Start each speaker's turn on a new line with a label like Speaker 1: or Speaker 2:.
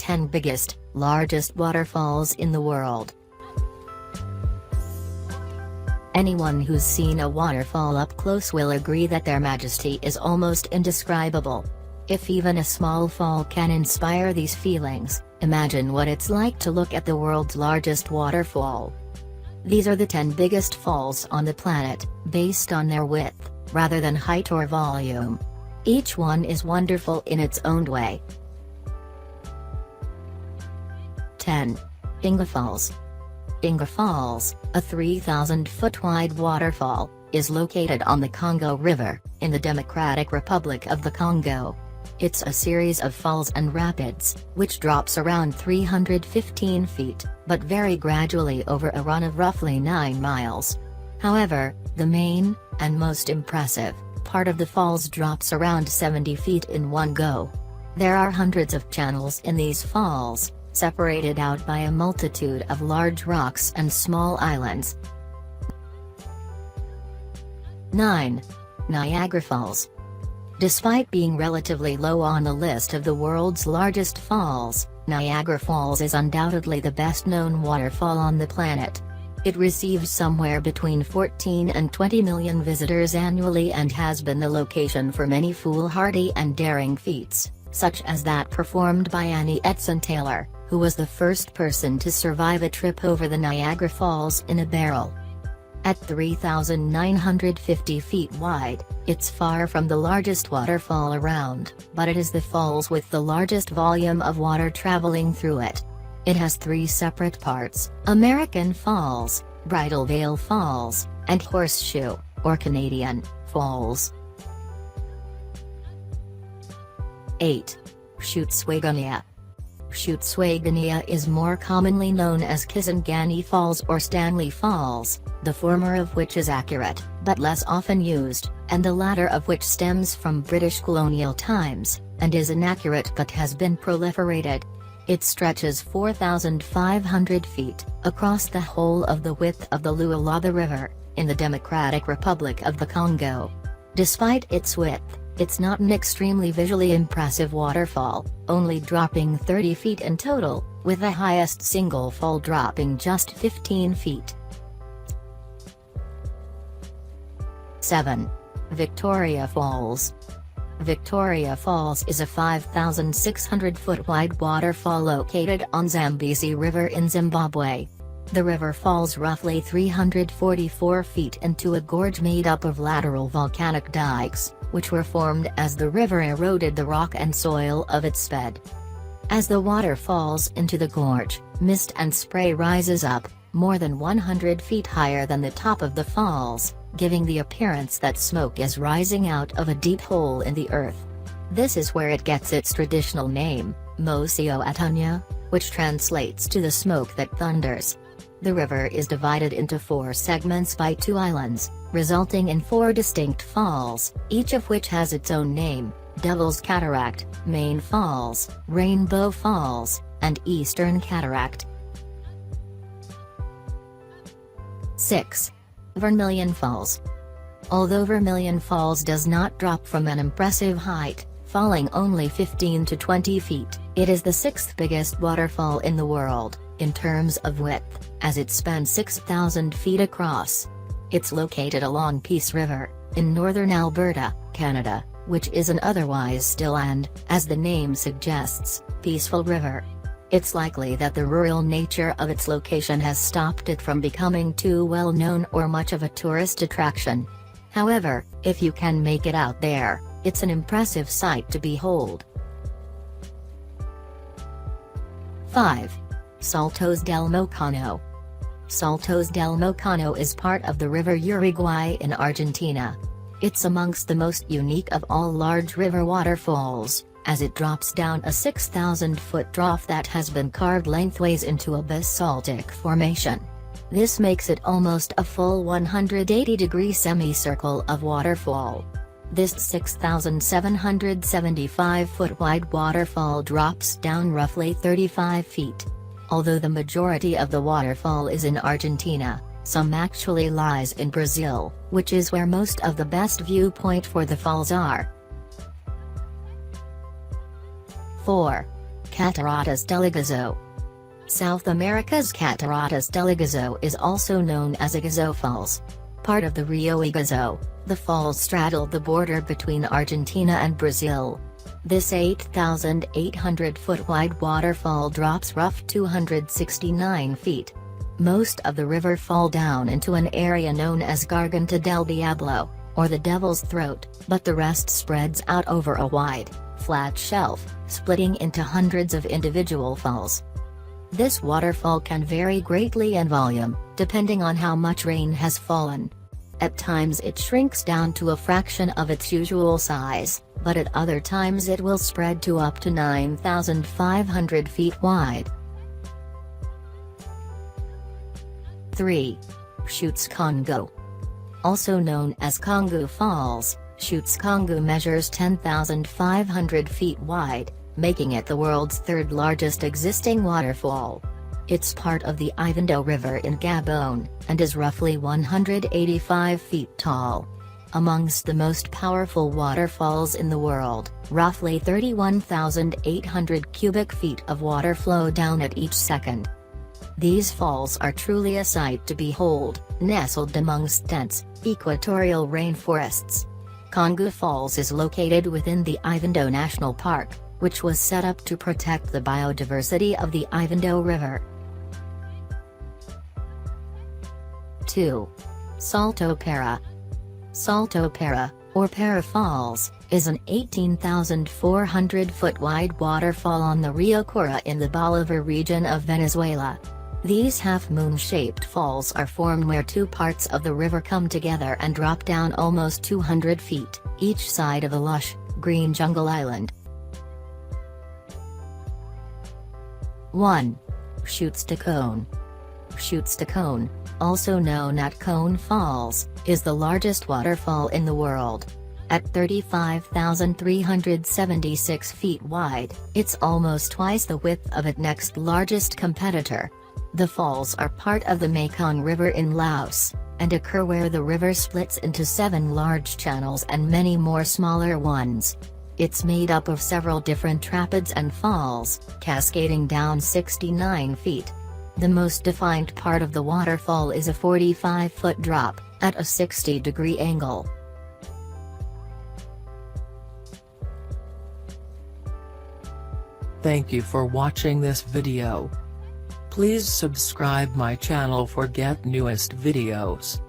Speaker 1: 10 biggest, largest waterfalls in the world. Anyone who's seen a waterfall up close will agree that their majesty is almost indescribable. If even a small fall can inspire these feelings, imagine what it's like to look at the world's largest waterfall. These are the 10 biggest falls on the planet, based on their width, rather than height or volume. Each one is wonderful in its own way. 10. Inga Falls. Inga Falls, a 3,000-foot wide waterfall, is located on the Congo River, in the Democratic Republic of the Congo. It's a series of falls and rapids, which drops around 315 feet, but very gradually over a run of roughly 9 miles. However, the main, and most impressive, part of the falls drops around 70 feet in one go. There are hundreds of channels in these falls, separated out by a multitude of large rocks and small islands. 9. Niagara Falls. Despite being relatively low on the list of the world's largest falls, Niagara Falls is undoubtedly the best-known waterfall on the planet. It receives somewhere between 14 and 20 million visitors annually and has been the location for many foolhardy and daring feats, such as that performed by Annie Edson Taylor, who was the first person to survive a trip over the Niagara Falls in a barrel. At 3,950 feet wide, it's far from the largest waterfall around, but it is the falls with the largest volume of water traveling through it. It has 3 separate parts: American Falls, Bridal Veil Falls, and Horseshoe, or Canadian, Falls. 8. Chutes. Chutes is more commonly known as Kisangani Falls or Stanley Falls, the former of which is accurate, but less often used, and the latter of which stems from British colonial times, and is inaccurate but has been proliferated. It stretches 4,500 feet, across the whole of the width of the Lualaba River, in the Democratic Republic of the Congo. Despite its width, it's not an extremely visually impressive waterfall, only dropping 30 feet in total, with the highest single fall dropping just 15 feet. 7. Victoria Falls. Victoria Falls is a 5,600-foot wide waterfall located on Zambezi River in Zimbabwe. The river falls roughly 344 feet into a gorge made up of lateral volcanic dikes, which were formed as the river eroded the rock and soil of its bed. As the water falls into the gorge, mist and spray rises up, more than 100 feet higher than the top of the falls, giving the appearance that smoke is rising out of a deep hole in the earth. This is where it gets its traditional name, Mosio Atunya, which translates to the smoke that thunders. The river is divided into 4 segments by 2 islands, resulting in 4 distinct falls, each of which has its own name: Devil's Cataract, Main Falls, Rainbow Falls, and Eastern Cataract. 6. Vermillion Falls. Although Vermilion Falls does not drop from an impressive height, falling only 15 to 20 feet, it is the 6th biggest waterfall in the world, in terms of width, as it spans 6,000 feet across. It's located along Peace River, in northern Alberta, Canada, which is an otherwise still and, as the name suggests, peaceful river. It's likely that the rural nature of its location has stopped it from becoming too well known or much of a tourist attraction. However, if you can make it out there, it's an impressive sight to behold. 5. Saltos del Mocano. Saltos del Mocano is part of the river Uruguay in Argentina. It's amongst the most unique of all large river waterfalls, as it drops down a 6,000-foot trough that has been carved lengthways into a basaltic formation. This makes it almost a full 180-degree semicircle of waterfall. This 6,775-foot wide waterfall drops down roughly 35 feet. Although the majority of the waterfall is in Argentina, some actually lies in Brazil, which is where most of the best viewpoint for the falls are. 4. Cataratas del Iguazu. South America's Cataratas del Iguazu is also known as Iguazu Falls. Part of the Rio Iguazu, the falls straddle the border between Argentina and Brazil. This 8,800-foot wide waterfall drops rough 269 feet. Most of the river fall down into an area known as Garganta del Diablo, or the Devil's Throat, but the rest spreads out over a wide, flat shelf, splitting into hundreds of individual falls. This waterfall can vary greatly in volume, depending on how much rain has fallen. At times it shrinks down to a fraction of its usual size, but at other times it will spread to up to 9,500 feet wide. 3. Chutes Congo. Also known as Congo Falls, Chutes Congo measures 10,500 feet wide, making it the world's third largest existing waterfall. It's part of the Ivendo River in Gabon, and is roughly 185 feet tall. Amongst the most powerful waterfalls in the world, roughly 31,800 cubic feet of water flow down at each second. These falls are truly a sight to behold, nestled amongst dense, equatorial rainforests. Congo Falls is located within the Ivendo National Park, which was set up to protect the biodiversity of the Ivendo River. 2. Salto Para. Salto Para, or Para Falls, is an 18,400-foot wide waterfall on the Rio Cora in the Bolivar region of Venezuela. These half-moon-shaped falls are formed where two parts of the river come together and drop down almost 200 feet, each side of a lush, green jungle island. 1. Chutes Taccone. Chutes Taccone, also known as Taccone Falls, is the largest waterfall in the world. At 35,376 feet wide, it's almost twice the width of its next largest competitor. The falls are part of the Mekong River in Laos, and occur where the river splits into 7 large channels and many more smaller ones. It's made up of several different rapids and falls, cascading down 69 feet. The most defined part of the waterfall is a 45-foot drop, at a 60-degree angle.
Speaker 2: Thank you for watching this video. Please subscribe my channel for get newest videos.